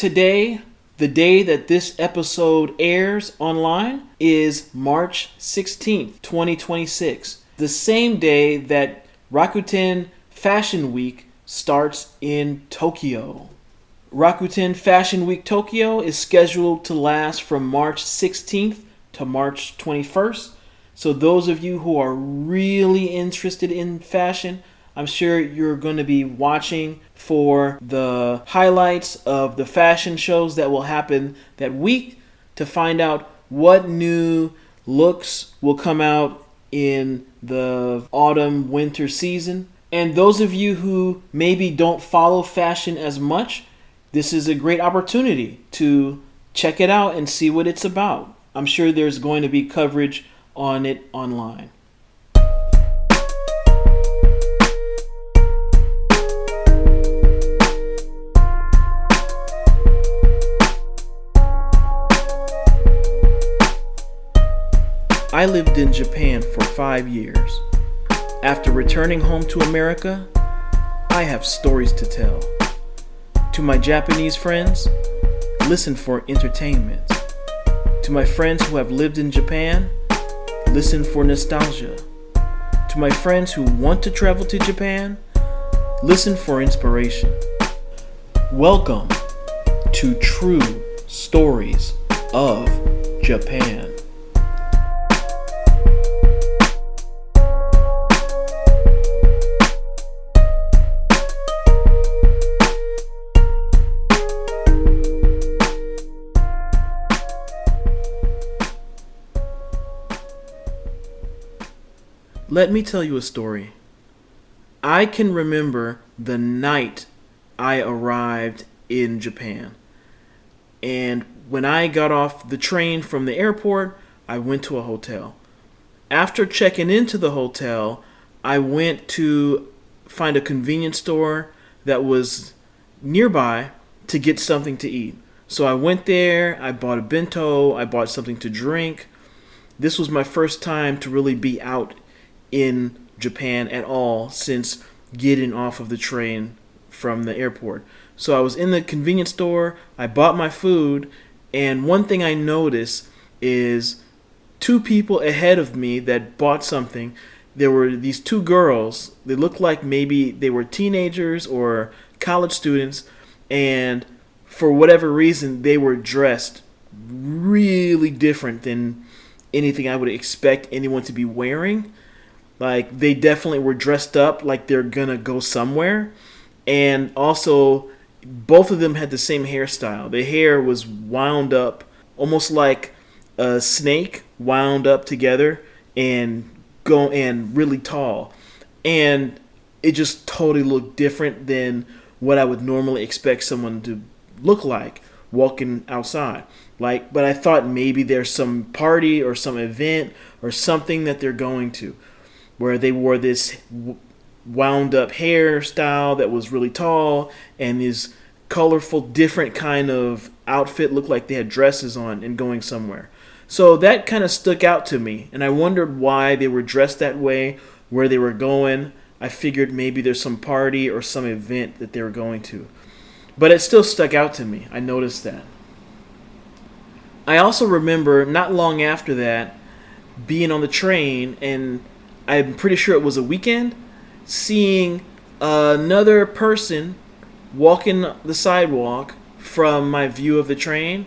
Today, the day that this episode airs online, is March 16th, 2026. The same day that Rakuten Fashion Week starts in Tokyo. Rakuten Fashion Week Tokyo is scheduled to last from March 16th to March 21st. So those of you who are really interested in fashion, I'm sure you're going to be watching for the highlights of the fashion shows that will happen that week to find out what new looks will come out in the autumn-winter season. And those of you who maybe don't follow fashion as much, this is a great opportunity to check it out and see what it's about. I'm sure there's going to be coverage on it online. I lived in Japan for 5 years. After returning home to America, I have stories to tell. To my Japanese friends, listen for entertainment. To my friends who have lived in Japan, listen for nostalgia. To my friends who want to travel to Japan, listen for inspiration. Welcome to True Stories of Japan. Let me tell you a story. I can remember the night I arrived in Japan. And when I got off the train from the airport, I went to a hotel. After checking into the hotel, I went to find a convenience store that was nearby to get something to eat. So I went there, I bought a bento, I bought something to drink. This was my first time to really be out in Japan at all since getting off of the train from the airport. So I was in the convenience store, I bought my food, and one thing I noticed is two people ahead of me that bought something. There were these two girls. They looked like maybe they were teenagers or college students, and for whatever reason they were dressed really different than anything I would expect anyone to be wearing. Like, they definitely were dressed up like they're gonna go somewhere. And also, both of them had the same hairstyle. The hair was wound up, almost like a snake wound up together and really tall. And it just totally looked different than what I would normally expect someone to look like walking outside. But I thought maybe there's some party or some event or something that they're going to, where they wore this wound up hairstyle that was really tall and this colorful, different kind of outfit, looked like they had dresses on and going somewhere. So that kind of stuck out to me, and I wondered why they were dressed that way, where they were going. I figured maybe there's some party or some event that they were going to. But it still stuck out to me. I noticed that. I also remember not long after that being on the train, and I'm pretty sure it was a weekend, seeing another person walking the sidewalk from my view of the train.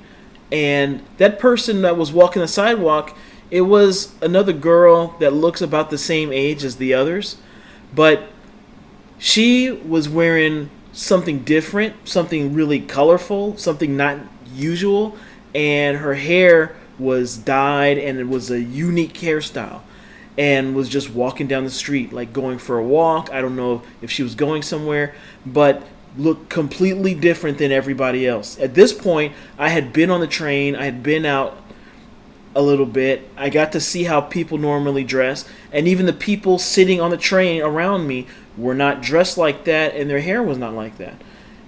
And that person that was walking the sidewalk, it was another girl that looks about the same age as the others. But she was wearing something different, something really colorful, something not usual. And her hair was dyed, and it was a unique hairstyle. And was just walking down the street, like going for a walk. I don't know if she was going somewhere, but looked completely different than everybody else. At this point, I had been on the train. I had been out a little bit. I got to see how people normally dress. And even the people sitting on the train around me were not dressed like that, and their hair was not like that.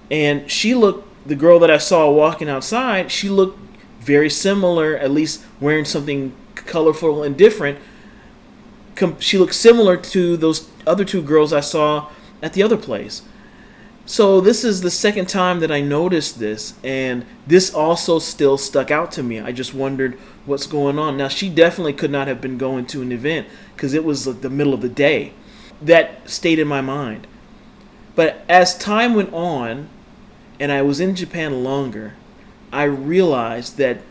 And the girl that I saw walking outside, she looked very similar, at least wearing something colorful and different. She looked similar to those other two girls I saw at the other place. So this is the second time that I noticed this, and this also still stuck out to me. I just wondered what's going on. Now, she definitely could not have been going to an event because it was like the middle of the day. That stayed in my mind. But as time went on, and I was in Japan longer, I realized that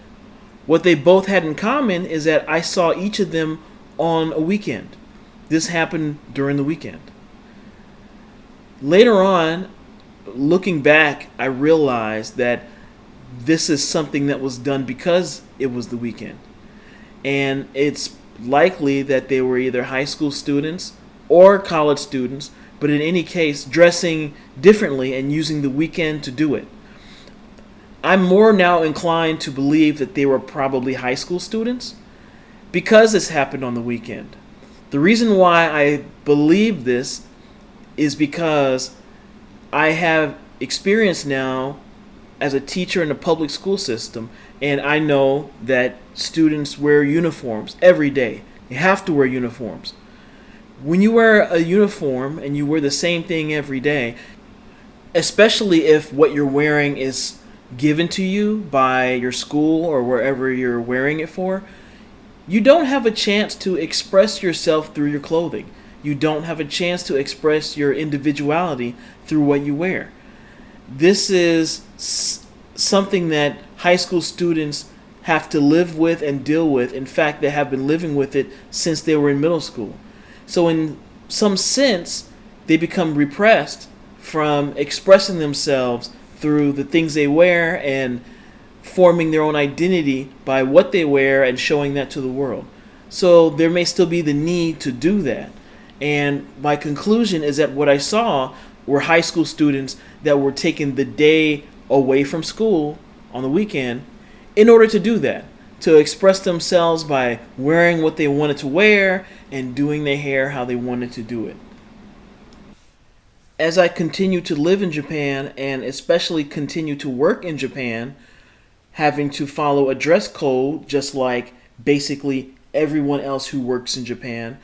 what they both had in common is that I saw each of them on a weekend. This happened during the weekend. Later on, looking back, I realized that this is something that was done because it was the weekend. And it's likely that they were either high school students or college students, but in any case, dressing differently and using the weekend to do it. I'm more now inclined to believe that they were probably high school students because this happened on the weekend. The reason why I believe this is because I have experience now as a teacher in the public school system, and I know that students wear uniforms every day. You have to wear uniforms. When you wear a uniform and you wear the same thing every day, especially if what you're wearing is given to you by your school or wherever you're wearing it for, you don't have a chance to express yourself through your clothing. You don't have a chance to express your individuality through what you wear. This is something that high school students have to live with and deal with. In fact, they have been living with it since they were in middle school. So in some sense, they become repressed from expressing themselves through the things they wear and forming their own identity by what they wear and showing that to the world. So there may still be the need to do that. And my conclusion is that what I saw were high school students that were taking the day away from school on the weekend in order to do that, to express themselves by wearing what they wanted to wear and doing their hair how they wanted to do it. As I continue to live in Japan and especially continue to work in Japan, having to follow a dress code just like basically everyone else who works in Japan,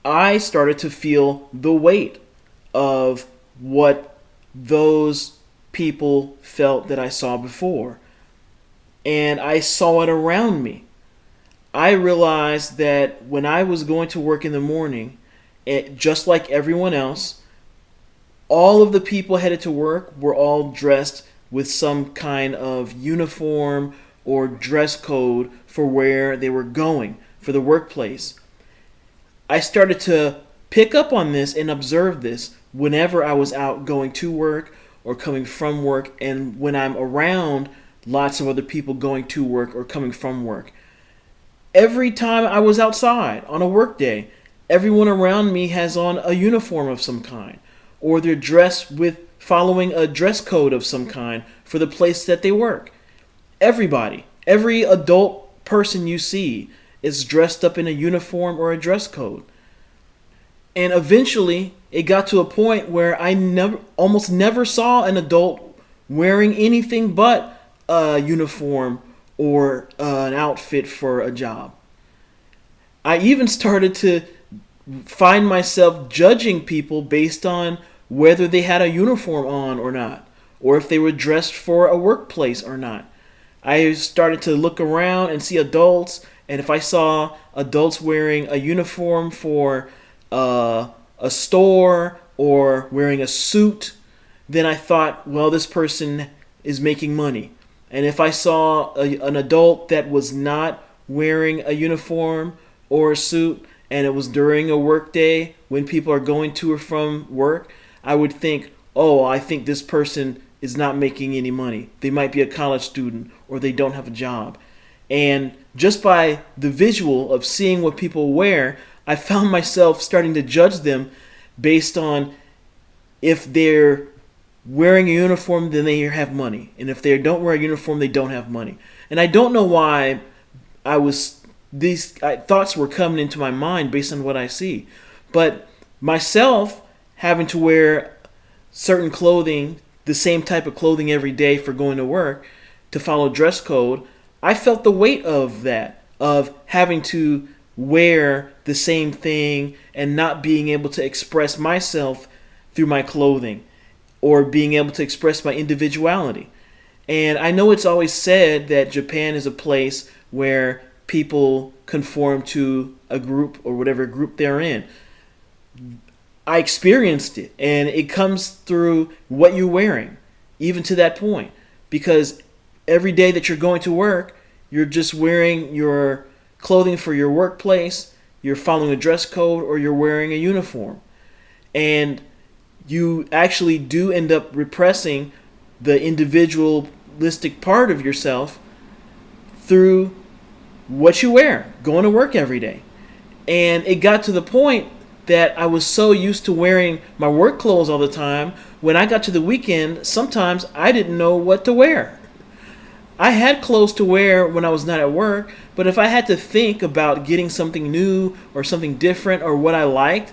I started to feel the weight of what those people felt that I saw before. And I saw it around me. I realized that when I was going to work in the morning, just like everyone else, all of the people headed to work were all dressed with some kind of uniform or dress code for where they were going, for the workplace. I started to pick up on this and observe this whenever I was out going to work or coming from work, and when I'm around lots of other people going to work or coming from work. Every time I was outside on a work day, everyone around me has on a uniform of some kind, or they're dressed with following a dress code of some kind for the place that they work. Everybody, every adult person you see is dressed up in a uniform or a dress code. And eventually, it got to a point where I almost never saw an adult wearing anything but a uniform or an outfit for a job. I even started to find myself judging people based on whether they had a uniform on or not, or if they were dressed for a workplace or not. I started to look around and see adults, and if I saw adults wearing a uniform for a store or wearing a suit, then I thought, well, this person is making money. And if I saw an adult that was not wearing a uniform or a suit, and it was during a work day when people are going to or from work, I would think, oh, I think this person is not making any money. They might be a college student or they don't have a job. And just by the visual of seeing what people wear, I found myself starting to judge them based on if they're wearing a uniform, then they have money. And if they don't wear a uniform, they don't have money. And I don't know why these thoughts were coming into my mind based on what I see. But myself having to wear certain clothing, the same type of clothing every day for going to work, to follow dress code, I felt the weight of that, of having to wear the same thing and not being able to express myself through my clothing. or being able to express my individuality. And I know it's always said that Japan is a place where people conform to a group or whatever group they're in. I experienced it, and it comes through what you're wearing, even to that point. Because every day that you're going to work, you're just wearing your clothing for your workplace, you're following a dress code, or you're wearing a uniform. And you actually do end up repressing the individualistic part of yourself through what you wear, going to work every day. And it got to the point that I was so used to wearing my work clothes all the time, when I got to the weekend, sometimes I didn't know what to wear. I had clothes to wear when I was not at work, but if I had to think about getting something new or something different or what I liked,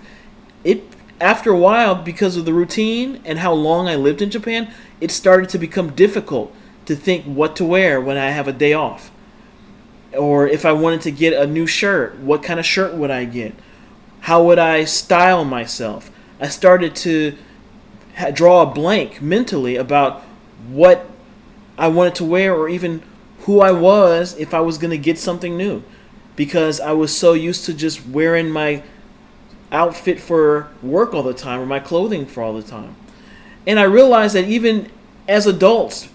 it after a while, because of the routine and how long I lived in Japan, it started to become difficult to think what to wear when I have a day off. Or if I wanted to get a new shirt, what kind of shirt would I get? How would I style myself? I started to draw a blank mentally about what I wanted to wear, or even who I was if I was going to get something new, because I was so used to just wearing my outfit for work all the time, or my clothing for all the time. And I realized that even as adults,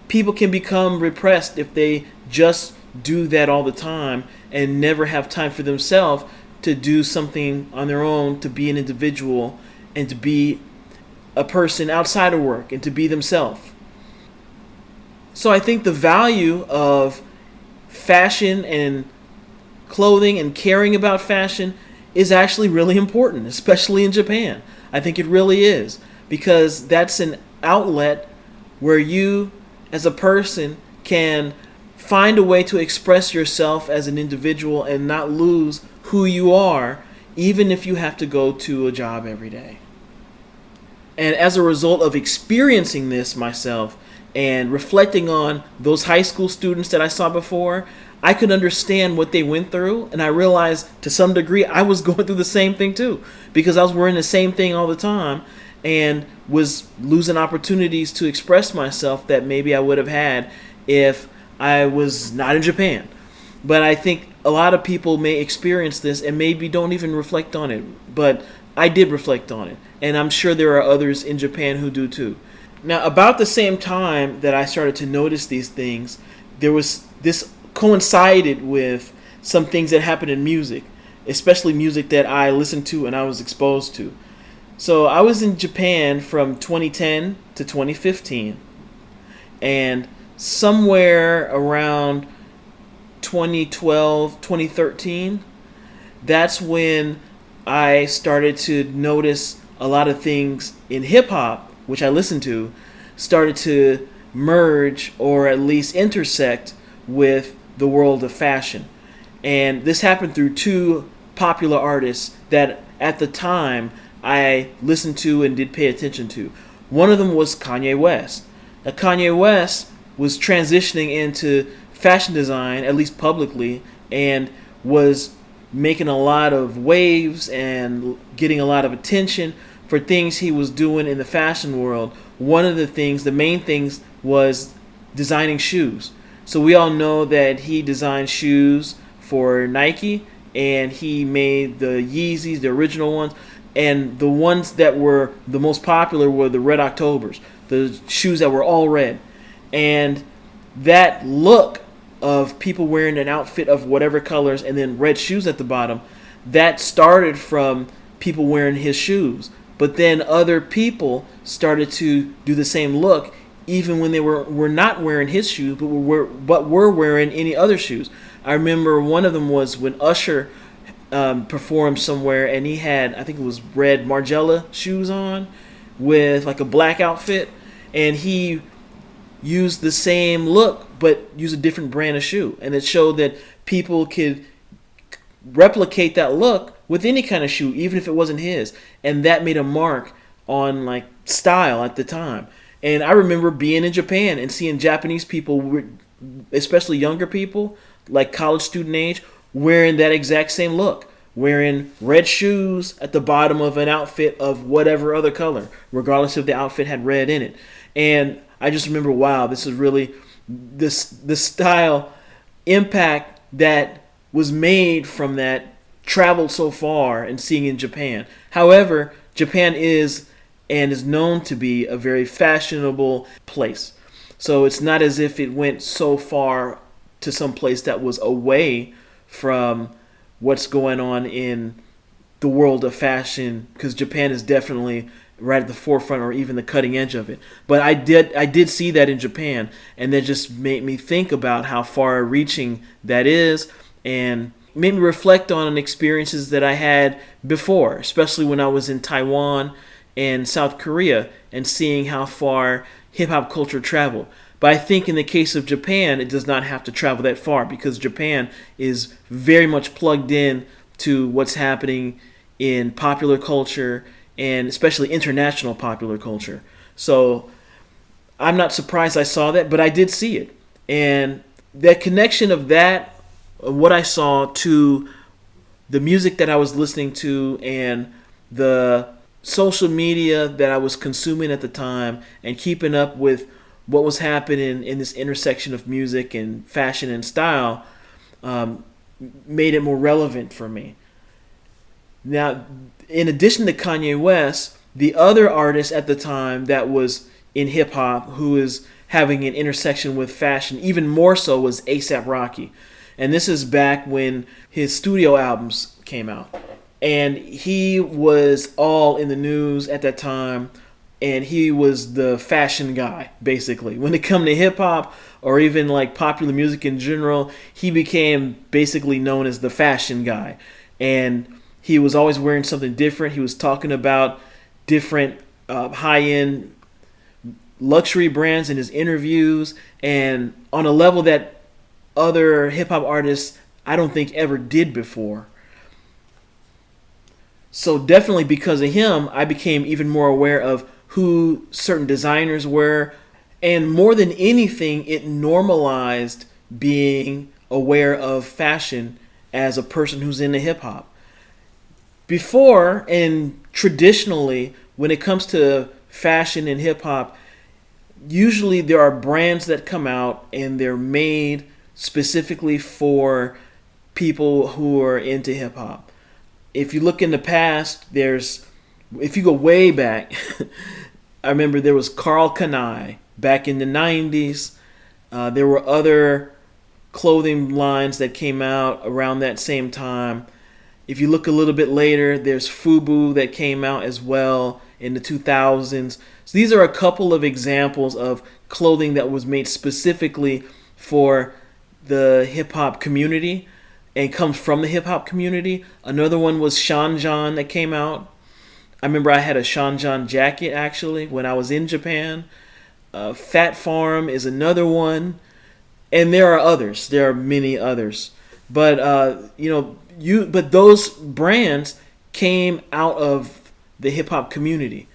people can become repressed if they just do that all the time and never have time for themselves to do something on their own, to be an individual and to be a person outside of work and to be themselves. So I think the value of fashion and clothing and caring about fashion is actually really important, especially in Japan. I think it really is, because that's an outlet where you as a person can find a way to express yourself as an individual and not lose who you are, even if you have to go to a job every day. And as a result of experiencing this myself and reflecting on those high school students that I saw before, I could understand what they went through, and I realized to some degree I was going through the same thing too, because I was wearing the same thing all the time and was losing opportunities to express myself that maybe I would have had if I was not in Japan. But I think a lot of people may experience this and maybe don't even reflect on it, but I did reflect on it, and I'm sure there are others in Japan who do too. Now, about the same time that I started to notice these things, there was this coincided with some things that happened in music, especially music that I listened to and I was exposed to. So I was in Japan from 2010 to 2015, and somewhere around 2012, 2013, that's when I started to notice a lot of things in hip-hop, which I listened to, started to merge or at least intersect with the world of fashion. And this happened through two popular artists that at the time I listened to and did pay attention to. One of them was Kanye West. Now, Kanye West was transitioning into fashion design, at least publicly, and was making a lot of waves and getting a lot of attention for things he was doing in the fashion world. One of the main things was designing shoes. So we all know that he designed shoes for Nike, and he made the Yeezys, the original ones, and the ones that were the most popular were the Red Octobers, the shoes that were all red. And that look of people wearing an outfit of whatever colors and then red shoes at the bottom, that started from people wearing his shoes. But then other people started to do the same look, even when they were not wearing his shoes, but were wearing any other shoes. I remember one of them was when Usher performed somewhere, and he had, I think it was red Margiela shoes on with like a black outfit, and he used the same look but used a different brand of shoe, and it showed that people could replicate that look with any kind of shoe, even if it wasn't his, and that made a mark on like style at the time. And I remember being in Japan and seeing Japanese people, especially younger people, like college student age, wearing that exact same look, wearing red shoes at the bottom of an outfit of whatever other color, regardless if the outfit had red in it. And I just remember, wow, this is really the style impact that was made from that traveled so far and seeing in Japan. However, Japan is and is known to be a very fashionable place. So it's not as if it went so far to some place that was away from what's going on in the world of fashion, because Japan is definitely right at the forefront or even the cutting edge of it. But I did see that in Japan, and that just made me think about how far reaching that is, and made me reflect on experiences that I had before, especially when I was in Taiwan and South Korea, and seeing how far hip-hop culture traveled. But I think in the case of Japan, it does not have to travel that far, because Japan is very much plugged in to what's happening in popular culture, and especially international popular culture. So I'm not surprised I saw that, but I did see it. And that connection of that, of what I saw, to the music that I was listening to and the social media that I was consuming at the time, and keeping up with what was happening in this intersection of music and fashion and style, made it more relevant for me. Now, in addition to Kanye West, the other artist at the time that was in hip hop who is having an intersection with fashion even more so was A$AP Rocky. And this is back when his studio albums came out. And he was all in the news at that time, and he was the fashion guy, basically. When it come to hip hop or even like popular music in general, he became basically known as the fashion guy. And he was always wearing something different. He was talking about different high-end luxury brands in his interviews, and on a level that other hip-hop artists I don't think ever did before. So definitely because of him, I became even more aware of who certain designers were, and more than anything, it normalized being aware of fashion as a person who's into hip-hop. Before, and traditionally, when it comes to fashion and hip-hop, usually there are brands that come out and they're made specifically for people who are into hip-hop. If you look in the past, if you go way back, I remember there was Karl Kani back in the 90s. There were other clothing lines that came out around that same time. If you look a little bit later, there's FUBU that came out as well in the 2000s. So these are a couple of examples of clothing that was made specifically for the hip-hop community and comes from the hip-hop community. Another one was Shanjan that came out. I remember I had a Shanjan jacket, actually, when I was in Japan. Fat Farm is another one. And there are others. There are many others. But, but those brands came out of the hip-hop community.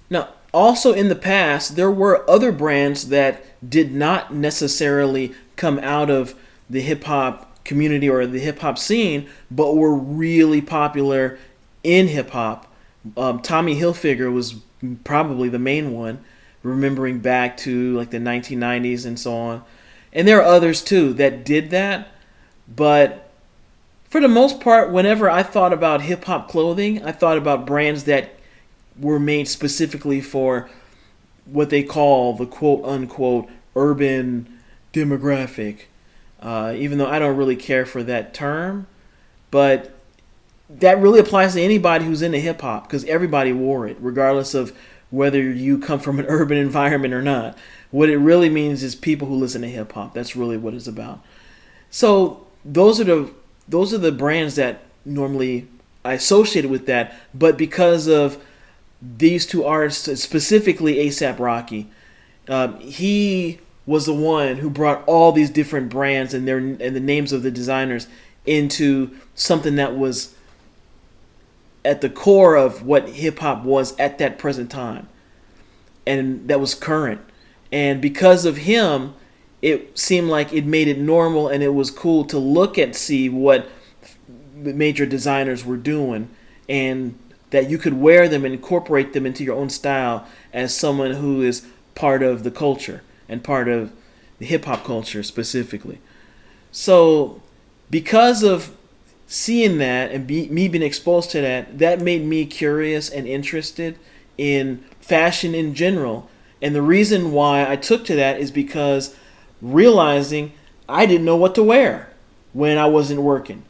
Now, also in the past, there were other brands that did not necessarily come out of the hip-hop community or the hip-hop scene, but were really popular in hip-hop. Tommy Hilfiger was probably the main one, remembering back to like the 1990s and so on. And there are others too that did that, but for the most part, whenever I thought about hip-hop clothing, I thought about brands that were made specifically for what they call the quote-unquote urban demographic. Even though I don't really care for that term, but that really applies to anybody who's into hip-hop, because everybody wore it, regardless of whether you come from an urban environment or not. What it really means is people who listen to hip-hop. That's really what it's about. So those are the brands that normally I associated with that, but because of these two artists, specifically A$AP Rocky, he was the one who brought all these different brands and the names of the designers into something that was at the core of what hip-hop was at that present time, and that was current. And because of him, it seemed like it made it normal, and it was cool to see what major designers were doing, and that you could wear them and incorporate them into your own style as someone who is part of the culture and part of the hip hop culture specifically. So because of seeing that and me being exposed to that, that made me curious and interested in fashion in general. And the reason why I took to that is because realizing I didn't know what to wear when I wasn't working.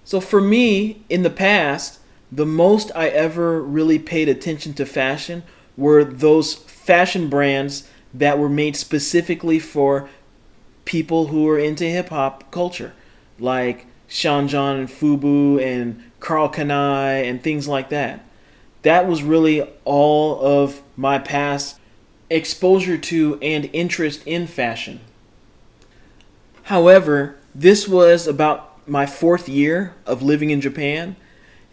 So for me, in the past, the most I ever really paid attention to fashion were those fashion brands that were made specifically for people who are into hip hop culture, like Sean John and Fubu and Karl Kanai and things like that. That was really all of my past exposure to and interest in fashion. However, this was about my 4th year of living in Japan,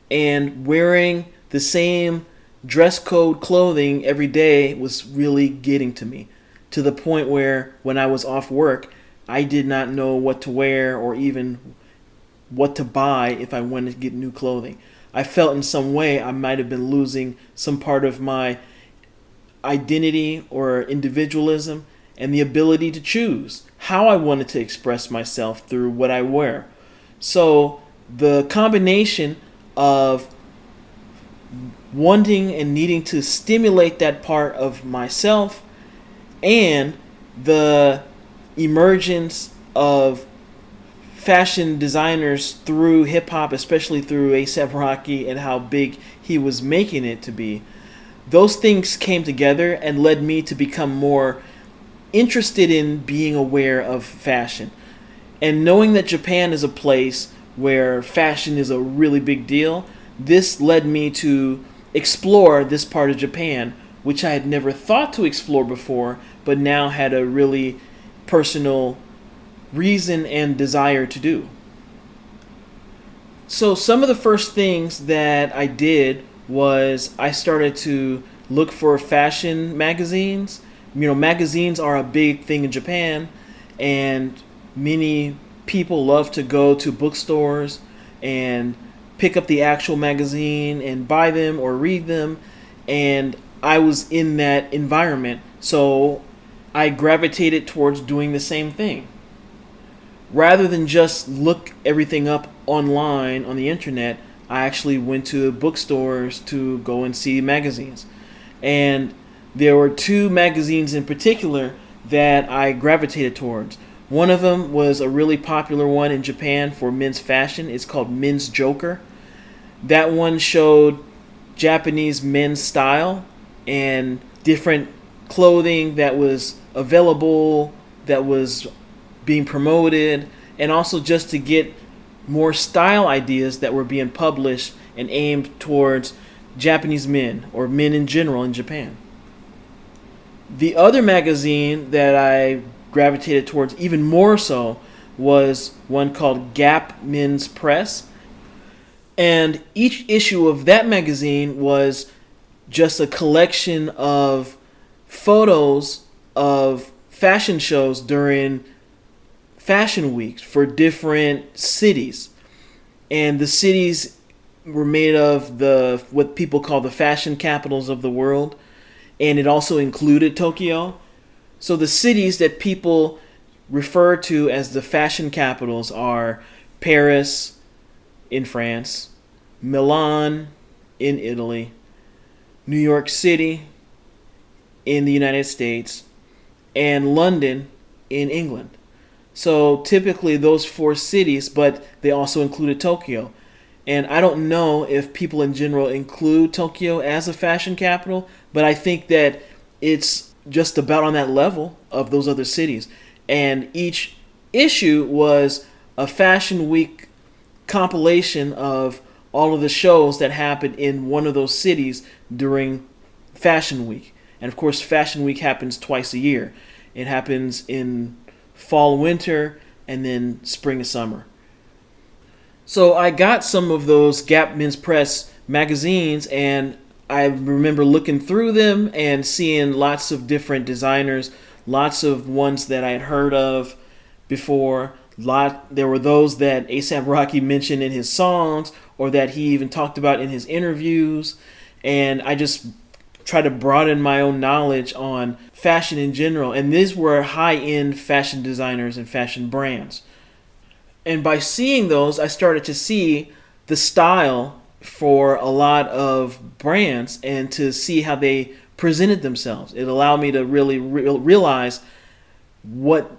and wearing the same dress code clothing every day was really getting to me, to the point where when I was off work, I did not know what to wear or even what to buy if I wanted to get new clothing. I felt in some way I might have been losing some part of my identity or individualism and the ability to choose how I wanted to express myself through what I wear. So the combination of wanting and needing to stimulate that part of myself and the emergence of fashion designers through hip hop, especially through A$AP Rocky and how big he was making it to be, those things came together and led me to become more interested in being aware of fashion. And knowing that Japan is a place where fashion is a really big deal, this led me to explore this part of Japan, which I had never thought to explore before, but now had a really personal reason and desire to do. So some of the first things that I did was I started to look for fashion magazines. You know, magazines are a big thing in Japan, and many people love to go to bookstores and pick up the actual magazine and buy them or read them. And I was in that environment, so I gravitated towards doing the same thing. Rather than just look everything up online on the internet, I actually went to bookstores to go and see magazines. And there were 2 magazines in particular that I gravitated towards. One of them was a really popular one in Japan for men's fashion. It's called Men's Joker. That one showed Japanese men's style and different clothing that was available, that was being promoted, and also just to get more style ideas that were being published and aimed towards Japanese men or men in general in Japan. The other magazine that I gravitated towards even more so was one called Gap Men's Press. And each issue of that magazine was just a collection of photos of fashion shows during fashion weeks for different cities. And the cities were made of the what people call the fashion capitals of the world. And it also included Tokyo. So the cities that people refer to as the fashion capitals are Paris in France, Milan in Italy, New York City in the United States, and London in England. So typically those 4 cities, but they also included Tokyo. And I don't know if people in general include Tokyo as a fashion capital, but I think that it's just about on that level of those other cities. And each issue was a fashion week compilation of all of the shows that happened in one of those cities during fashion week. And of course, fashion week happens twice a year. It happens in fall, winter, and then spring and summer. So I got some of those Gap Men's Press magazines, and I remember looking through them and seeing lots of different designers, lots of ones that I had heard of before, There were those that A$AP Rocky mentioned in his songs, or that he even talked about in his interviews. And I just try to broaden my own knowledge on fashion in general. And these were high-end fashion designers and fashion brands. And by seeing those, I started to see the style for a lot of brands and to see how they presented themselves. It allowed me to really realize what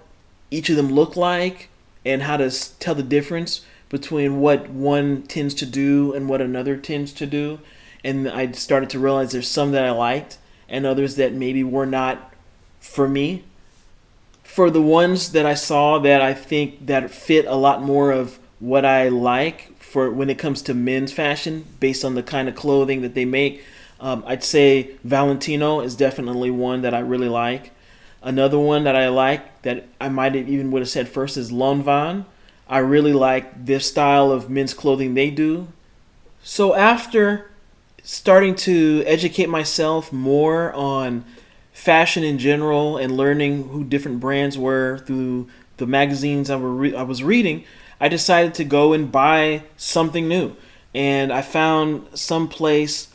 each of them looked like and how to tell the difference between what one tends to do and what another tends to do. And I started to realize there's some that I liked and others that maybe were not for me. For the ones that I saw that I think that fit a lot more of what I like for when it comes to men's fashion based on the kind of clothing that they make, I'd say Valentino is definitely one that I really like. Another one that I like that I might have even would have said first is Lanvin. I really like this style of men's clothing they do. So after starting to educate myself more on fashion in general and learning who different brands were through the magazines I was reading, I decided to go and buy something new. And I found some place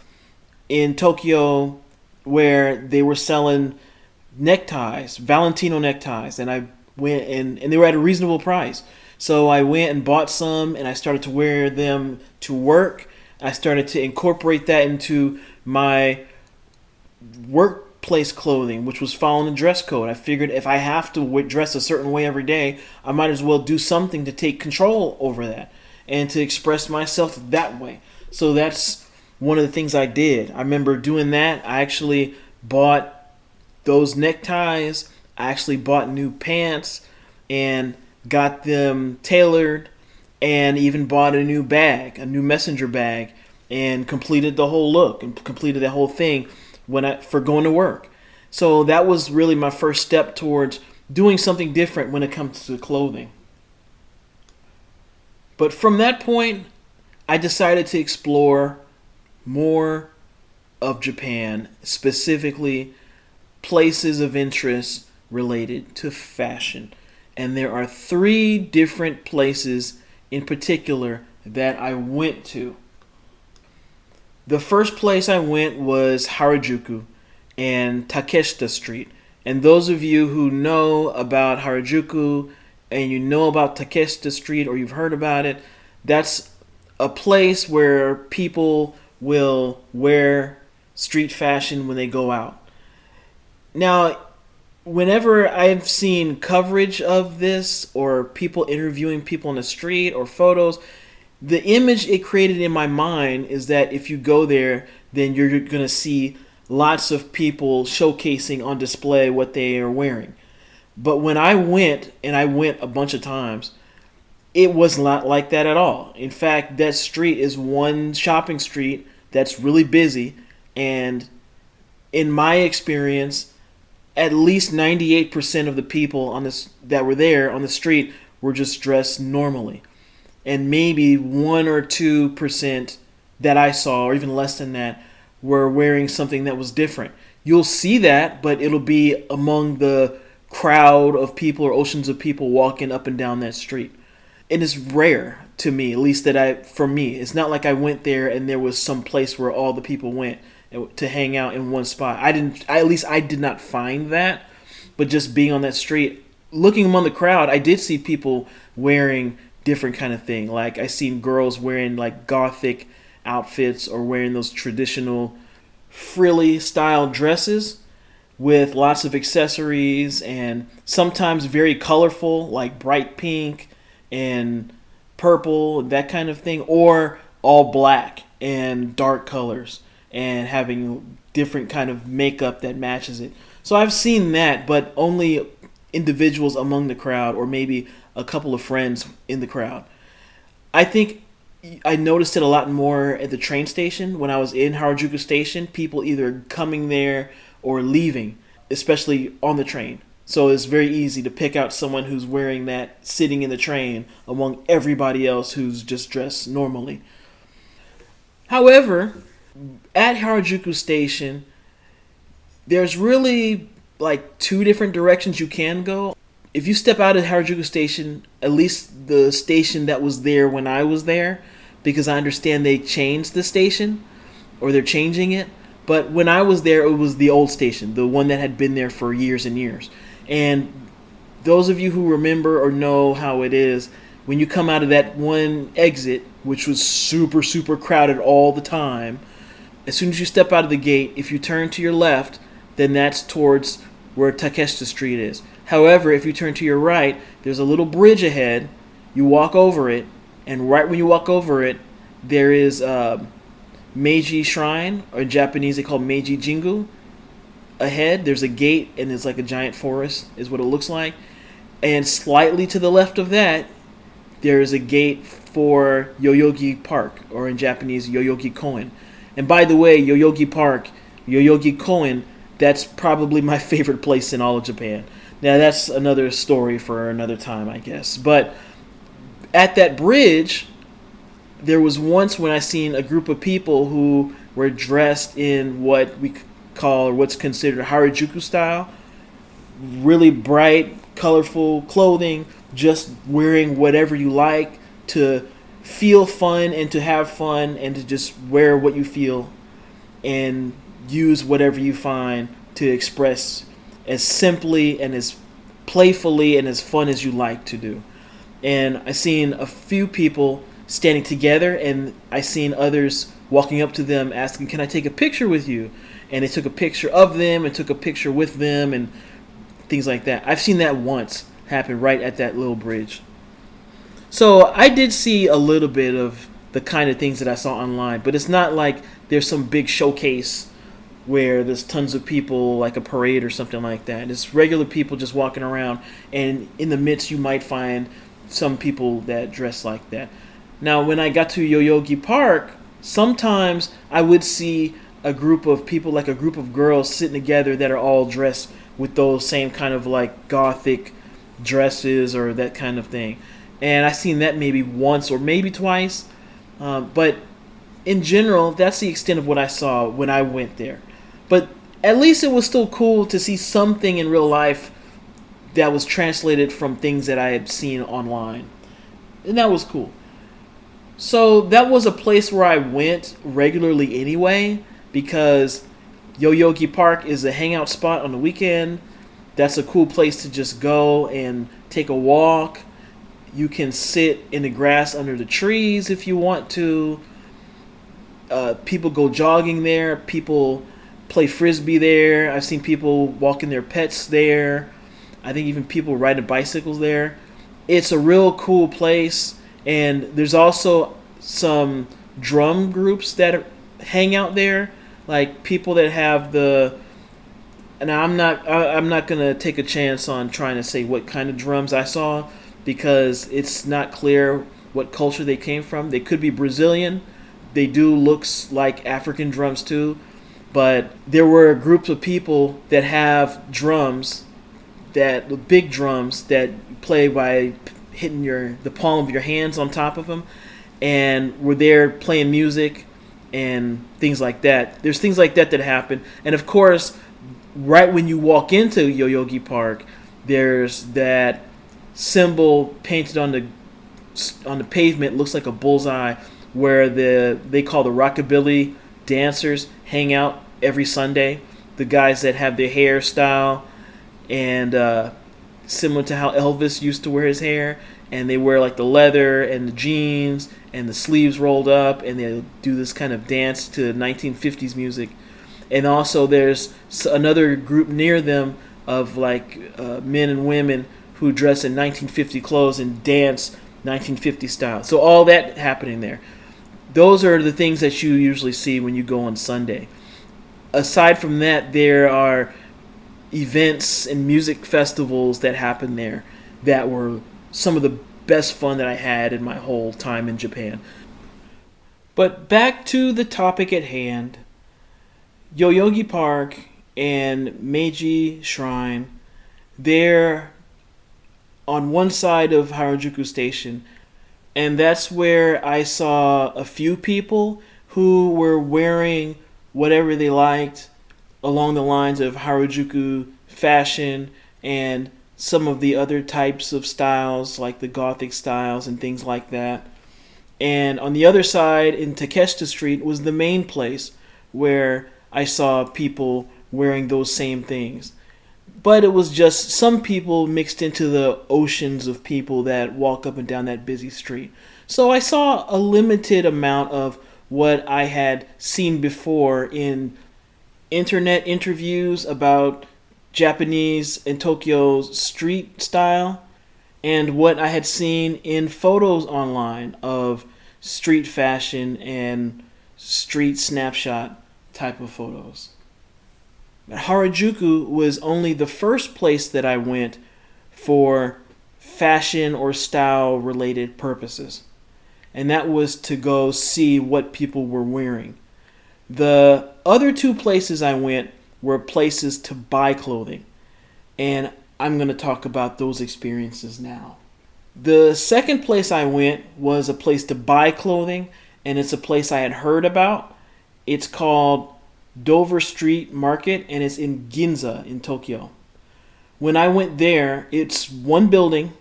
in Tokyo where they were selling neckties, Valentino neckties, and I went and they were at a reasonable price. So I went and bought some and I started to wear them to work. I started to incorporate that into my workplace clothing, which was following the dress code. I figured if I have to dress a certain way every day, I might as well do something to take control over that and to express myself that way. So that's one of the things I did. I remember doing that. I actually bought those neckties. I actually bought new pants and got them tailored, and even bought a new bag, a new messenger bag, and completed the whole look and completed the whole thing for going to work. So that was really my first step towards doing something different when it comes to clothing. But from that point, I decided to explore more of Japan, specifically places of interest related to fashion. And there are 3 different places in particular that I went to. The first place I went was Harajuku and Takeshita Street. And those of you who know about Harajuku and you know about Takeshita Street, or you've heard about it, that's a place where people will wear street fashion when they go out. Now, whenever I've seen coverage of this or people interviewing people on the street or photos, the image it created in my mind is that if you go there, then you're going to see lots of people showcasing on display what they are wearing. But when I went, and I went a bunch of times, it was not like that at all. In fact, that street is one shopping street that's really busy, and in my experience, at least 98% of the people on this that were there on the street were just dressed normally. And maybe 1 or 2% that I saw, or even less than that, were wearing something that was different. You'll see that, but it'll be among the crowd of people or oceans of people walking up and down that street. And it's rare to me, at least for me. It's not like I went there and there was some place where all the people went to hang out in one spot. I did not find that. But just being on that street, looking among the crowd, I did see people wearing different kind of thing. Like I seen girls wearing like gothic outfits or wearing those traditional frilly style dresses with lots of accessories and sometimes very colorful, like bright pink and purple, that kind of thing, or all black and dark colors and having different kind of makeup that matches it. So I've seen that, but only individuals among the crowd or maybe a couple of friends in the crowd. I think I noticed it a lot more at the train station when I was in Harajuku Station. People either coming there or leaving, especially on the train. So it's very easy to pick out someone who's wearing that sitting in the train among everybody else who's just dressed normally. However, at Harajuku Station, there's really like 2 different directions you can go. if you step out of Harajuku Station, at least the station that was there when I was there, because I understand they changed the station, or they're changing it. But when I was there, it was the old station, the one that had been there for years and years. And those of you who remember or know how it is, when you come out of that one exit, which was super, super crowded all the time, as soon as you step out of the gate, if you turn to your left, then that's towards where Takeshita Street is. However, if you turn to your right, there's a little bridge ahead. You walk over it, and right when you walk over it, there is Meiji Shrine, or in Japanese they call Meiji Jingu. Ahead, there's a gate, and it's like a giant forest, is what it looks like. And slightly to the left of that, there is a gate for Yoyogi Park, or in Japanese, Yoyogi Koen. And by the way, Yoyogi Park, Yoyogi Koen, that's probably my favorite place in all of Japan. Now, that's another story for another time, I guess. But at that bridge, there was once when I seen a group of people who were dressed in what we call, or what's considered Harajuku style. Really bright, colorful clothing, just wearing whatever you like to feel fun and to have fun and to just wear what you feel and use whatever you find to express as simply and as playfully and as fun as you like to do. And I seen a few people standing together, and I seen others walking up to them asking, "Can I take a picture with you?" And they took a picture of them and took a picture with them and things like that. I've seen that once happen right at that little bridge. So I did see a little bit of the kind of things that I saw online, but it's not like there's some big showcase where there's tons of people, like a parade or something like that. It's regular people just walking around, and in the midst you might find some people that dress like that. Now, when I got to Yoyogi Park, sometimes I would see a group of people, like a group of girls sitting together that are all dressed with those same kind of like gothic dresses or that kind of thing. And I seen that maybe once or maybe twice. But in general, that's the extent of what I saw when I went there. But at least it was still cool to see something in real life that was translated from things that I had seen online. And that was cool. So that was a place where I went regularly anyway, because Yoyogi Park is a hangout spot on the weekend. That's a cool place to just go and take a walk. You can sit in the grass under the trees if you want to. People go jogging there. People play frisbee there. I've seen people walking their pets there. I think even people riding bicycles there. It's a real cool place. And there's also some drum groups that hang out there, like people that have the. And I'm not gonna take a chance on trying to say what kind of drums I saw, because it's not clear what culture they came from. They could be Brazilian. They do looks like African drums too, but there were groups of people that have drums, that big drums that play by hitting the palm of your hands on top of them, and were there playing music and things like that. There's things like that happen, and of course, right when you walk into Yoyogi Park, there's that symbol painted on the pavement, looks like a bullseye, where they call the rockabilly dancers hang out every Sunday. The guys that have their hairstyle and similar to how Elvis used to wear his hair, and they wear like the leather and the jeans and the sleeves rolled up, and they do this kind of dance to 1950s music. And also there's another group near them of like men and women who dress in 1950 clothes and dance 1950 style. So all that happening there. Those are the things that you usually see when you go on Sunday. Aside from that, there are events and music festivals that happen there that were some of the best fun that I had in my whole time in Japan. But back to the topic at hand. Yoyogi Park and Meiji Shrine, they're on one side of Harajuku Station, and that's where I saw a few people who were wearing whatever they liked along the lines of Harajuku fashion and some of the other types of styles, like the Gothic styles and things like that. And on the other side, in Takeshita Street, was the main place where I saw people wearing those same things. But it was just some people mixed into the oceans of people that walk up and down that busy street. So I saw a limited amount of what I had seen before in internet interviews about Japanese and Tokyo's street style, and what I had seen in photos online of street fashion and street snapshot type of photos. But Harajuku was only the first place that I went for fashion or style related purposes. And that was to go see what people were wearing. The other two places I went were places to buy clothing. And I'm going to talk about those experiences now. The second place I went was a place to buy clothing, and it's a place I had heard about. It's called Dover Street Market, and it's in Ginza in Tokyo. When I went there, it's one building,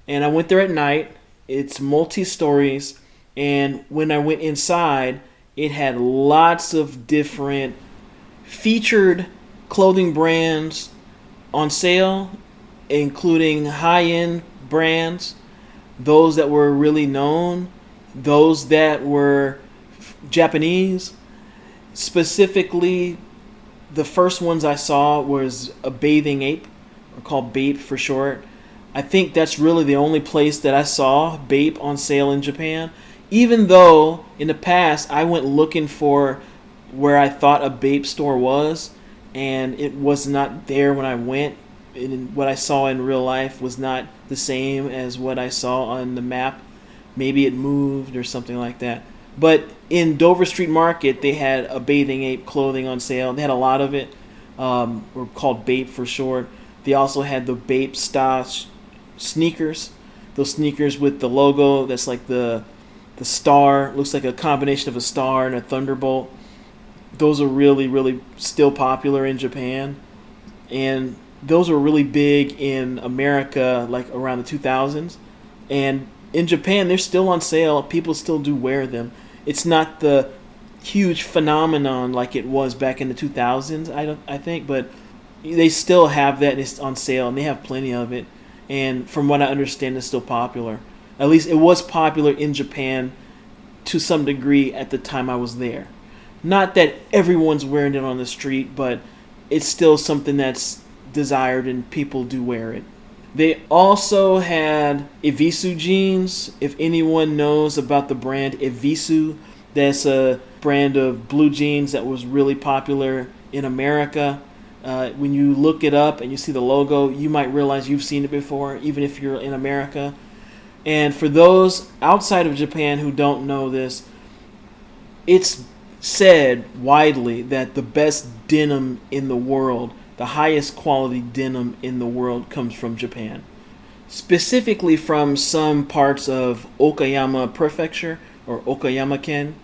and I went there at night. It's multi-stories, and when I went inside, it had lots of different featured clothing brands on sale, including high-end brands, those that were really known, those that were Japanese. Specifically, the first ones I saw was a bathing ape, or called Bape for short. I think that's really the only place that I saw Bape on sale in Japan. Even though in the past I went looking for where I thought a Bape store was, and it was not there when I went. And what I saw in real life was not the same as what I saw on the map. Maybe it moved or something like that. But in Dover Street Market, they had a bathing ape clothing on sale. They had a lot of it, or called Bape for short. They also had the Bape style sneakers, those sneakers with the logo that's like the star, looks like a combination of a star and a thunderbolt. Those are really, really still popular in Japan, and those were really big in America like around the 2000s, and in Japan they're still on sale. People still do wear them. It's not the huge phenomenon like it was back in the 2000s, I think, but they still have that, and it's on sale, and they have plenty of it. And from what I understand, it's still popular. At least it was popular in Japan to some degree at the time I was there. Not that everyone's wearing it on the street, but it's still something that's desired and people do wear it. They also had Evisu jeans. If anyone knows about the brand Evisu, that's a brand of blue jeans that was really popular in America. When you look it up and you see the logo, you might realize you've seen it before, even if you're in America. And for those outside of Japan who don't know this, it's said widely that the best denim in the world, the highest quality denim in the world, comes from Japan. Specifically from some parts of Okayama Prefecture or Okayama-ken.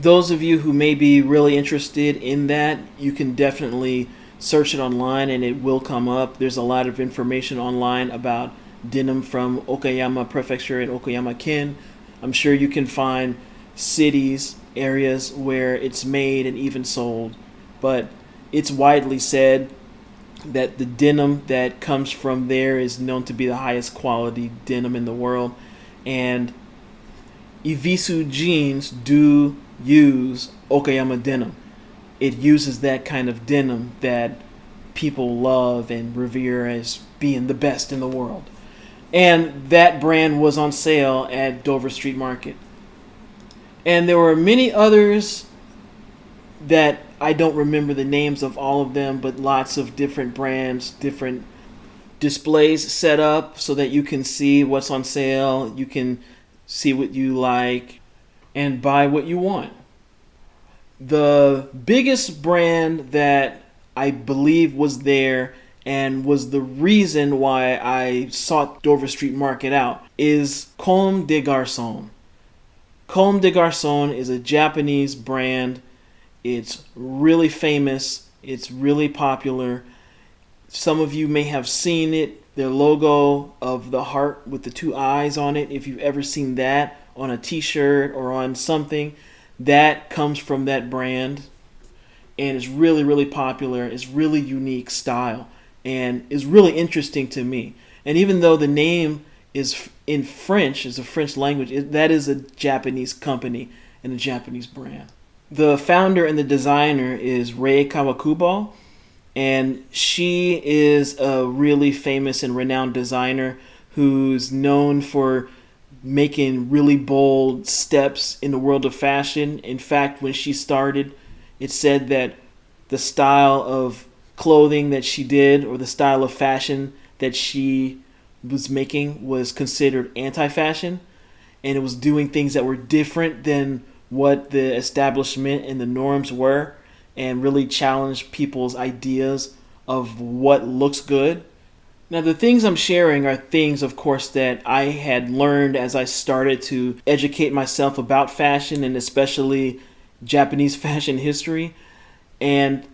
Those of you who may be really interested in that, you can definitely search it online and it will come up. There's a lot of information online about denim from Okayama Prefecture and Okayama-ken. I'm sure you can find cities, areas where it's made and even sold. But it's widely said that the denim that comes from there is known to be the highest quality denim in the world. And Evisu jeans do use Okayama denim. It uses that kind of denim that people love and revere as being the best in the world. And that brand was on sale at Dover Street Market. And there were many others that I don't remember the names of all of them, but lots of different brands, different displays set up so that you can see what's on sale, you can see what you like, and buy what you want. The biggest brand that I believe was there and was the reason why I sought Dover Street Market out is Comme des Garçons. Comme des Garçons is a Japanese brand. It's really famous. It's really popular. Some of you may have seen it, their logo of the heart with the two eyes on it. If you've ever seen that on a t-shirt or on something, that comes from that brand. And it's really, really popular. It's really unique style and is really interesting to me. And even though the name is in French, is a French language, that is a Japanese company and a Japanese brand. The founder and the designer is Rei Kawakubo, and she is a really famous and renowned designer who's known for making really bold steps in the world of fashion. In fact, when she started, it said that the style of clothing that she did, or the style of fashion that she was making, was considered anti-fashion, and it was doing things that were different than what the establishment and the norms were, and really challenged people's ideas of what looks good. Now, the things I'm sharing are things, of course, that I had learned as I started to educate myself about fashion, and especially Japanese fashion history. And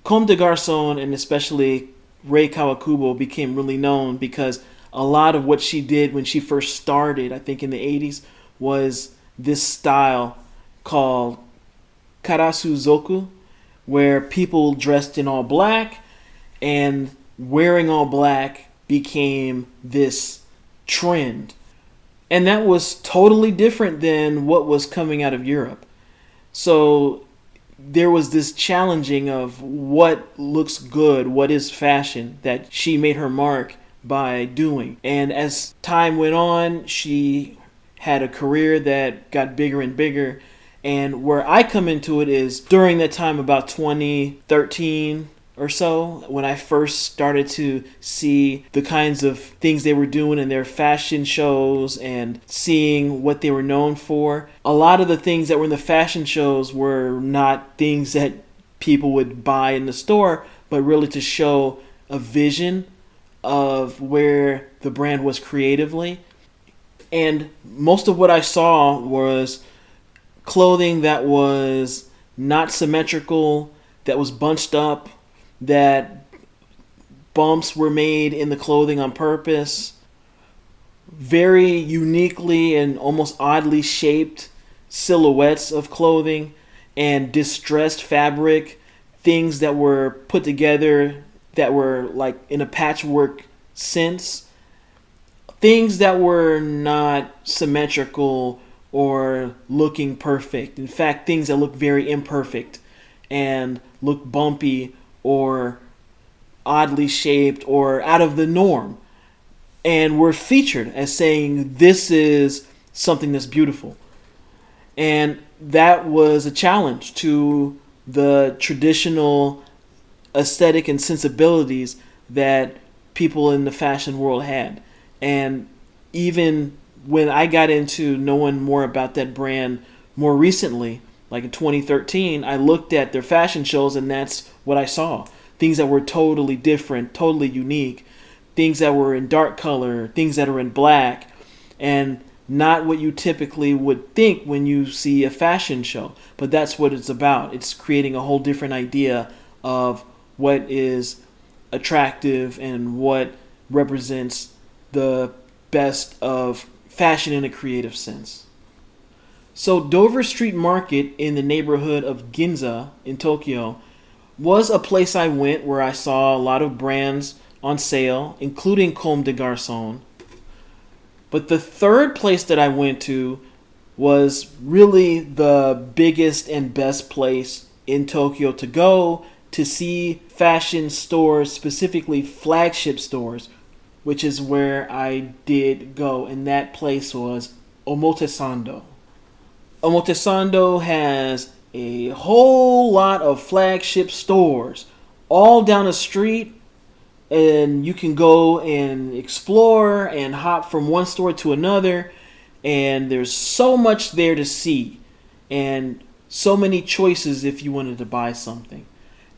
Comme des Garçons, and especially Rei Kawakubo, became really known because a lot of what she did when she first started, I think in the 80s, was this style called Karasuzoku, where people dressed in all black, and wearing all black became this trend. And that was totally different than what was coming out of Europe. So there was this challenging of what looks good, what is fashion, that she made her mark by doing. And as time went on, she had a career that got bigger and bigger. And where I come into it is during that time, about 2013 or so, when I first started to see the kinds of things they were doing in their fashion shows and seeing what they were known for. A lot of the things that were in the fashion shows were not things that people would buy in the store, but really to show a vision of where the brand was creatively. And most of what I saw was clothing that was not symmetrical, that was bunched up, that bumps were made in the clothing on purpose, very uniquely and almost oddly shaped silhouettes of clothing, and distressed fabric, things that were put together that were like in a patchwork sense, things that were not symmetrical or looking perfect. In fact, things that look very imperfect and look bumpy or oddly shaped or out of the norm, and were featured as saying this is something that's beautiful. And that was a challenge to the traditional aesthetic and sensibilities that people in the fashion world had. And even when I got into knowing more about that brand more recently, like in 2013, I looked at their fashion shows, and that's what I saw. Things that were totally different, totally unique, things that were in dark color, things that are in black, and not what you typically would think when you see a fashion show. But that's what it's about. It's creating a whole different idea of what is attractive and what represents the best of fashion in a creative sense. So Dover Street Market in the neighborhood of Ginza in Tokyo was a place I went where I saw a lot of brands on sale, including Comme des Garçons. But the third place that I went to was really the biggest and best place in Tokyo to go to see fashion stores, specifically flagship stores, which is where I did go, and that place was Omotesando. Omotesando has a whole lot of flagship stores all down the street, and you can go and explore and hop from one store to another, and there's so much there to see and so many choices if you wanted to buy something.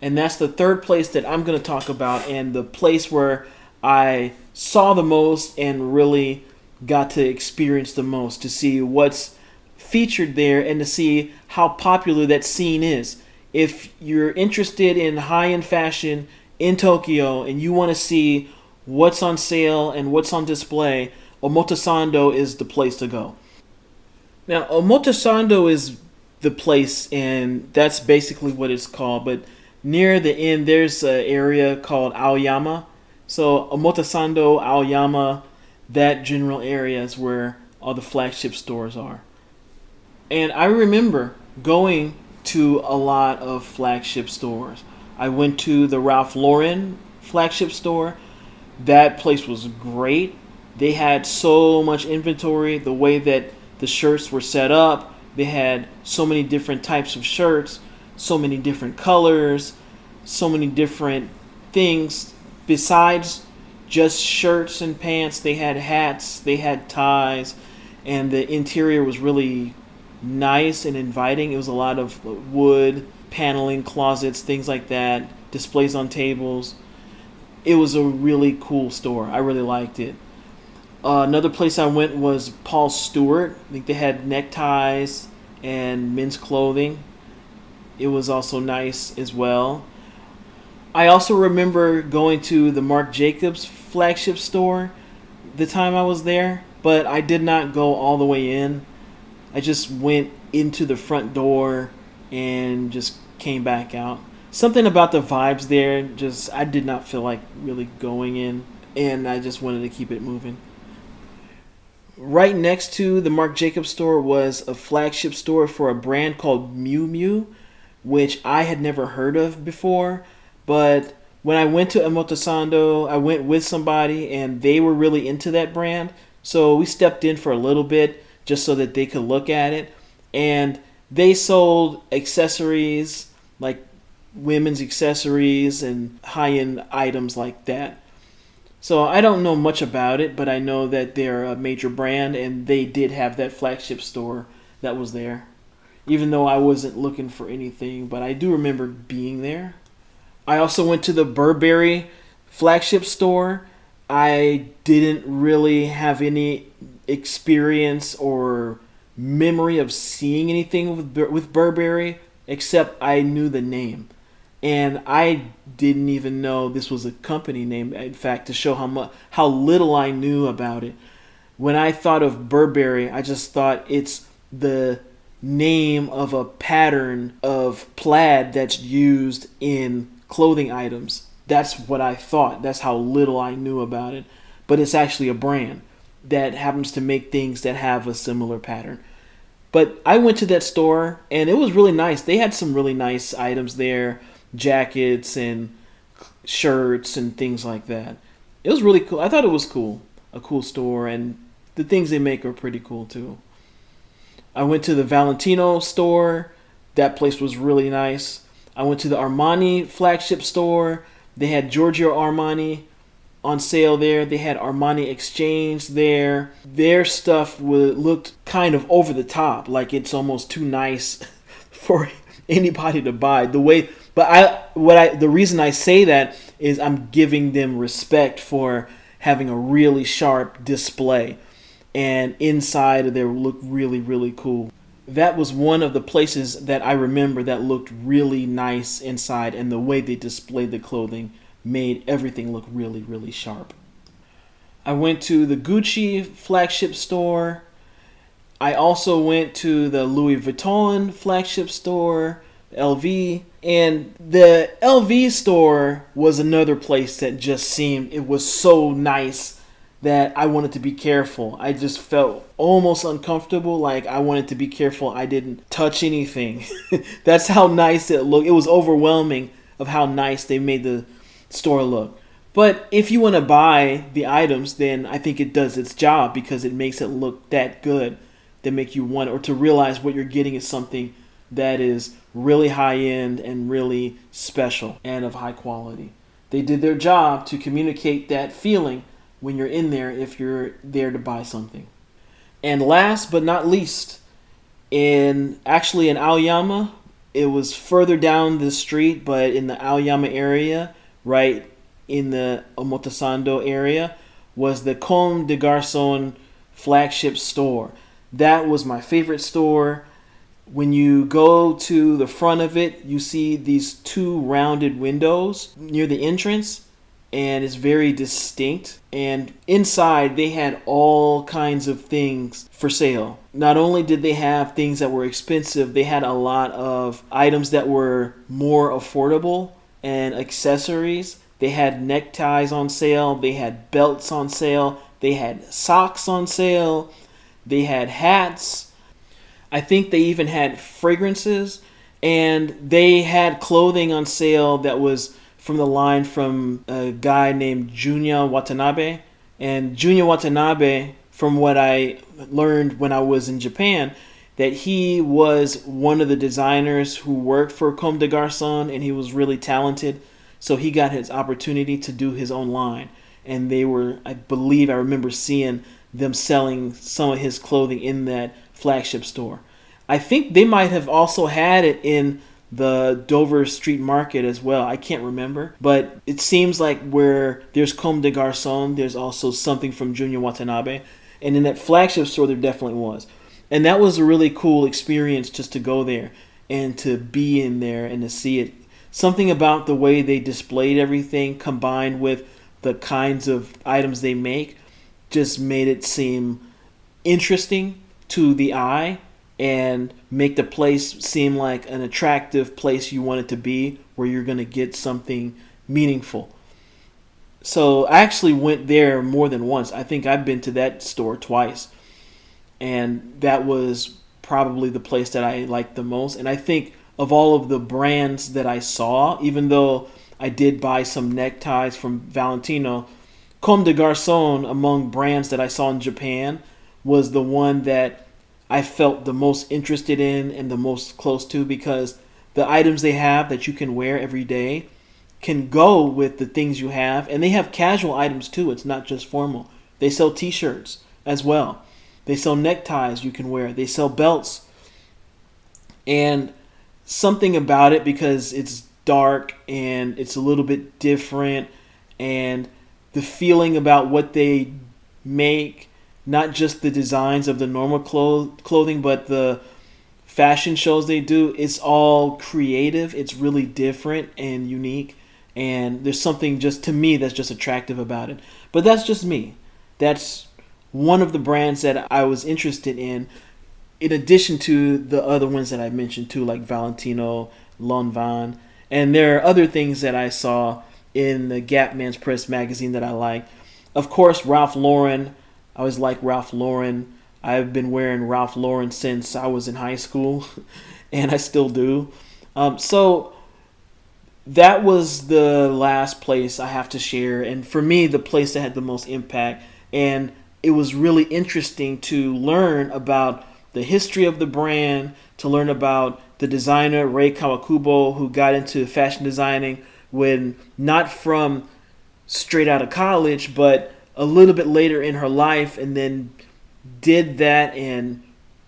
And that's the third place that I'm going to talk about, and the place where I saw the most and really got to experience the most, to see what's featured there and to see how popular that scene is. If you're interested in high-end fashion in Tokyo and you want to see what's on sale and what's on display, Omotesando is the place to go. Now, Omotesando is the place, and that's basically what it's called. But near the end, there's an area called Aoyama. So Omotesando, Aoyama, that general area is where all the flagship stores are. And I remember going to a lot of flagship stores. I went to the Ralph Lauren flagship store. That place was great. They had so much inventory. The way that the shirts were set up, they had so many different types of shirts, so many different colors, so many different things. Besides just shirts and pants, they had hats, they had ties, and the interior was really nice and inviting. It was a lot of wood, paneling, closets, things like that, displays on tables. It was a really cool store. I really liked it. Another place I went was Paul Stewart. I think they had neckties and men's clothing. It was also nice as well. I also remember going to the Marc Jacobs flagship store the time I was there, but I did not go all the way in. I just went into the front door and just came back out. Something about the vibes there, I did not feel like really going in, and I just wanted to keep it moving. Right next to the Marc Jacobs store was a flagship store for a brand called Miu Miu, which I had never heard of before. But when I went to Omotesando, I went with somebody and they were really into that brand. So we stepped in for a little bit just so that they could look at it. And they sold accessories, like women's accessories and high-end items like that. So I don't know much about it, but I know that they're a major brand and they did have that flagship store that was there. Even though I wasn't looking for anything, but I do remember being there. I also went to the Burberry flagship store. I didn't really have any experience or memory of seeing anything with Burberry, except I knew the name. And I didn't even know this was a company name, in fact, to show how little I knew about it. When I thought of Burberry, I just thought it's the name of a pattern of plaid that's used in clothing items. That's what I thought. That's how little I knew about it. But it's actually a brand that happens to make things that have a similar pattern. But I went to that store and it was really nice. They had some really nice items there. Jackets and shirts and things like that. It was really cool. I thought it was cool. A cool store, and the things they make are pretty cool too. I went to the Valentino store. That place was really nice. I went to the Armani flagship store. They had Giorgio Armani on sale there. They had Armani Exchange there. Their stuff looked kind of over the top, like it's almost too nice for anybody to buy. The reason I say that is I'm giving them respect for having a really sharp display, and inside there looked really, really cool. That was one of the places that I remember that looked really nice inside, and the way they displayed the clothing made everything look really, really sharp. I went to the Gucci flagship store. I also went to the Louis Vuitton flagship store, LV, and the LV store was another place that just seemed, it was so nice that I wanted to be careful. I just felt almost uncomfortable, like I wanted to be careful I didn't touch anything. That's how nice it looked. It was overwhelming of how nice they made the store look. But if you want to buy the items, then I think it does its job because it makes it look that good, that make you want, or to realize what you're getting is something that is really high end and really special and of high quality. They did their job to communicate that feeling when you're in there if you're there to buy something. And last but not least, in Aoyama, it was further down the street, but in the Aoyama area, right in the Omotesando area, was the Comme des Garçons flagship store. That was my favorite store. When you go to the front of it, you see these two rounded windows near the entrance, and it's very distinct. And inside, they had all kinds of things for sale. Not only did they have things that were expensive, they had a lot of items that were more affordable and accessories. They had neckties on sale, they had belts on sale, they had socks on sale, they had hats. I think they even had fragrances, and they had clothing on sale that was from the line from a guy named Junya Watanabe. And Junya Watanabe, from what I learned when I was in Japan, that he was one of the designers who worked for Comme des Garçons, and he was really talented. So he got his opportunity to do his own line. And they were, I remember seeing them selling some of his clothing in that flagship store. I think they might have also had it in the Dover Street Market as well. I can't remember. But it seems like where there's Comme des Garçons, there's also something from Junya Watanabe. And in that flagship store, there definitely was. And that was a really cool experience just to go there and to be in there and to see it. Something about the way they displayed everything combined with the kinds of items they make just made it seem interesting to the eye and make the place seem like an attractive place you want it to be, where you're going to get something meaningful. So I actually went there more than once. I think I've been to that store twice. And that was probably the place that I liked the most. And I think of all of the brands that I saw, even though I did buy some neckties from Valentino, Comme des Garçons, among brands that I saw in Japan, was the one that I felt the most interested in and the most close to, because the items they have that you can wear every day can go with the things you have. And they have casual items too. It's not just formal. They sell t-shirts as well. They sell neckties you can wear. They sell belts. And something about it, because it's dark and it's a little bit different, and the feeling about what they make, not just the designs of the normal clothing, but the fashion shows they do, it's all creative. It's really different and unique. And there's something just, to me, that's just attractive about it. But that's just me. That's one of the brands that I was interested in addition to the other ones that I mentioned too, like Valentino, Lanvin. And there are other things that I saw in the Gap Men's Press magazine that I like. Of course, Ralph Lauren. I always like Ralph Lauren. I've been wearing Ralph Lauren since I was in high school, and I still do. So that was the last place I have to share. And for me, the place that had the most impact. And it was really interesting to learn about the history of the brand, to learn about the designer Rei Kawakubo, who got into fashion designing when not from straight out of college, but a little bit later in her life, and then did that and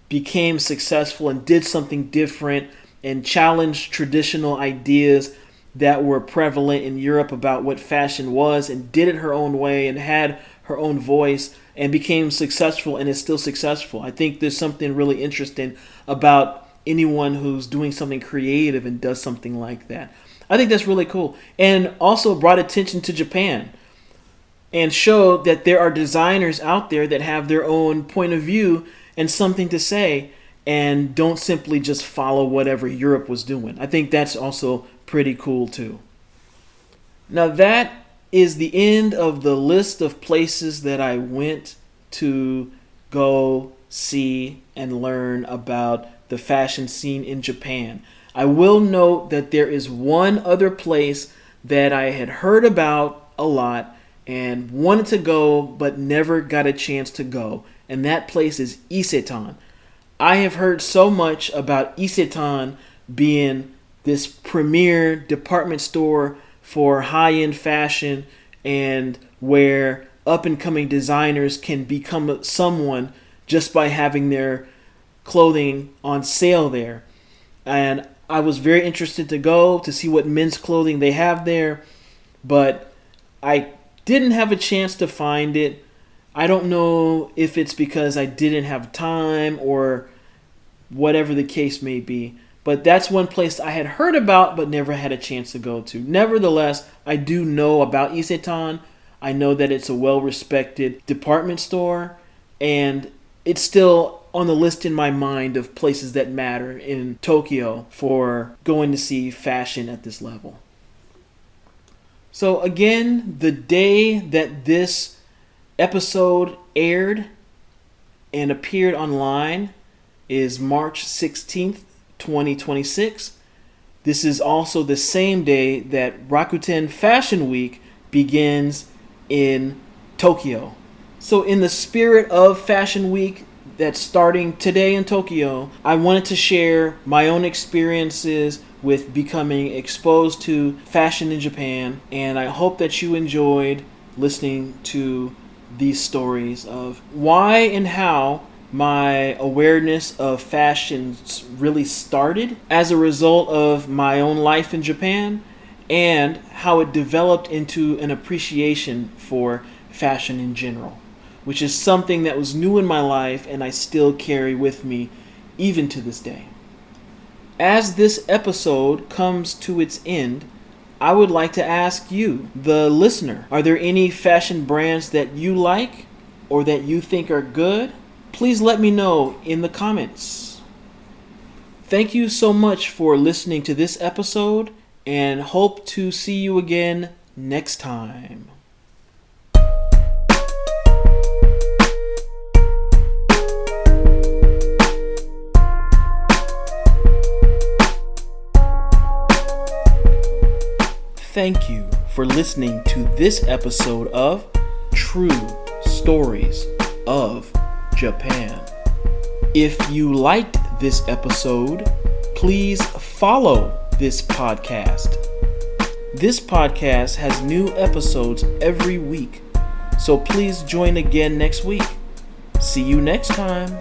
became successful and did something different and challenged traditional ideas that were prevalent in Europe about what fashion was, and did it her own way and had her own voice and became successful and is still successful. I think there's something really interesting about anyone who's doing something creative and does something like that. I think that's really cool. And also brought attention to Japan and showed that there are designers out there that have their own point of view and something to say, and don't simply just follow whatever Europe was doing. I think that's also pretty cool too. Now that is the end of the list of places that I went to go see and learn about the fashion scene in Japan. I will note that there is one other place that I had heard about a lot and wanted to go but never got a chance to go, and that place is Isetan. I have heard so much about Isetan being this premier department store for high-end fashion, and where up-and-coming designers can become someone just by having their clothing on sale there. And I was very interested to go to see what men's clothing they have there, but I didn't have a chance to find it. I don't know if it's because I didn't have time or whatever the case may be. But that's one place I had heard about but never had a chance to go to. Nevertheless, I do know about Isetan. I know that it's a well-respected department store, and it's still on the list in my mind of places that matter in Tokyo for going to see fashion at this level. So again, the day that this episode aired and appeared online is March 16th, 2026. This is also the same day that Rakuten Fashion Week begins in Tokyo. So in the spirit of Fashion Week that's starting today in Tokyo, I wanted to share my own experiences with becoming exposed to fashion in Japan, and I hope that you enjoyed listening to these stories of why and how my awareness of fashion really started as a result of my own life in Japan, and how it developed into an appreciation for fashion in general, which is something that was new in my life and I still carry with me even to this day. As this episode comes to its end, I would like to ask you, the listener, are there any fashion brands that you like or that you think are good? Please let me know in the comments. Thank you so much for listening to this episode, and hope to see you again next time. Thank you for listening to this episode of True Stories of Japan. If you liked this episode, please follow this podcast. This podcast has new episodes every week, so please join again next week. See you next time.